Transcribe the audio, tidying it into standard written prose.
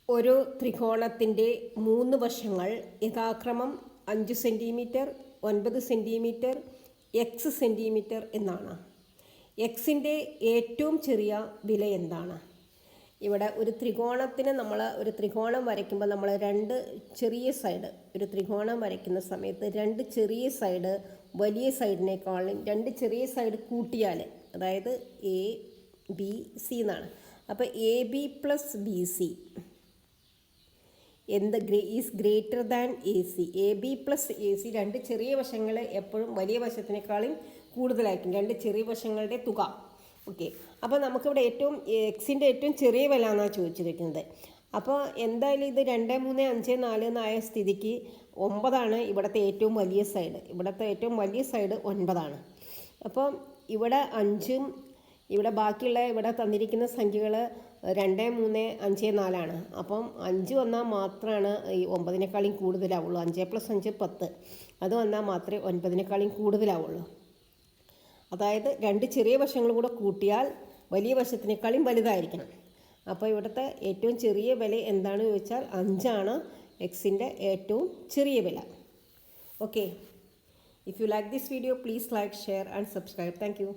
ഒരു ത്രികോണത്തിൻ്റെ 3 വശങ്ങൾ യഥാക്രമം 5 സെൻറ്റിമീറ്റർ, 9 സെൻറ്റിമീറ്റർ, എക്സ് സെൻറ്റിമീറ്റർ എന്നാണ്. എക്സിൻ്റെ ഏറ്റവും ചെറിയ വില എന്താണ്? ഇവിടെ ഒരു ത്രികോണത്തിന് ഒരു ത്രികോണം വരയ്ക്കുമ്പോൾ നമ്മൾ രണ്ട് ചെറിയ സൈഡ്, ഒരു ത്രികോണം വരയ്ക്കുന്ന സമയത്ത് രണ്ട് ചെറിയ സൈഡ് വലിയ സൈഡിനേക്കാളും രണ്ട് ചെറിയ സൈഡ് കൂട്ടിയാൽ, അതായത് എ ബി സി എന്നാണ്. അപ്പോൾ A B plus B C is greater than A C. A B plus A C രണ്ട് ചെറിയ വശങ്ങൾ എപ്പോഴും വലിയ വശത്തിനേക്കാളും കൂടുതലായിരിക്കും, രണ്ട് ചെറിയ വശങ്ങളുടെ തുക. ഓക്കെ, അപ്പോൾ നമുക്കിവിടെ എക്സിൻ്റെ ഏറ്റവും ചെറിയ വില എന്നാണ് ചോദിച്ചിരിക്കുന്നത്. അപ്പോൾ എന്തായാലും ഇത് 2, 3, 5, 4 എന്നായ സ്ഥിതിക്ക് 9 ഇവിടുത്തെ ഏറ്റവും വലിയ സൈഡ്. ഇവിടുത്തെ ഏറ്റവും വലിയ സൈഡ് 9. അപ്പോൾ ഇവിടെ 5ഉം ഇവിടെ ബാക്കിയുള്ള ഇവിടെ തന്നിരിക്കുന്ന സംഖ്യകൾ 2, 3, 5, 4. അപ്പം 5 വന്നാൽ മാത്രമാണ് ഈ 9നേക്കാളും കൂടുതലാവുള്ളൂ. 5 + 5 10, അത് വന്നാൽ മാത്രമേ 9നേക്കാളും കൂടുതലാവുള്ളൂ. അതായത് രണ്ട് ചെറിയ വശങ്ങൾ കൂടെ കൂട്ടിയാൽ വലിയ വശത്തിനേക്കാളും വലുതായിരിക്കണം. അപ്പോൾ ഇവിടുത്തെ ഏറ്റവും ചെറിയ വില എന്താണെന്ന് ചോദിച്ചാൽ 5 എക്സിൻ്റെ ഏറ്റവും ചെറിയ വില. Okay, if you like this video please like, share and subscribe. Thank you.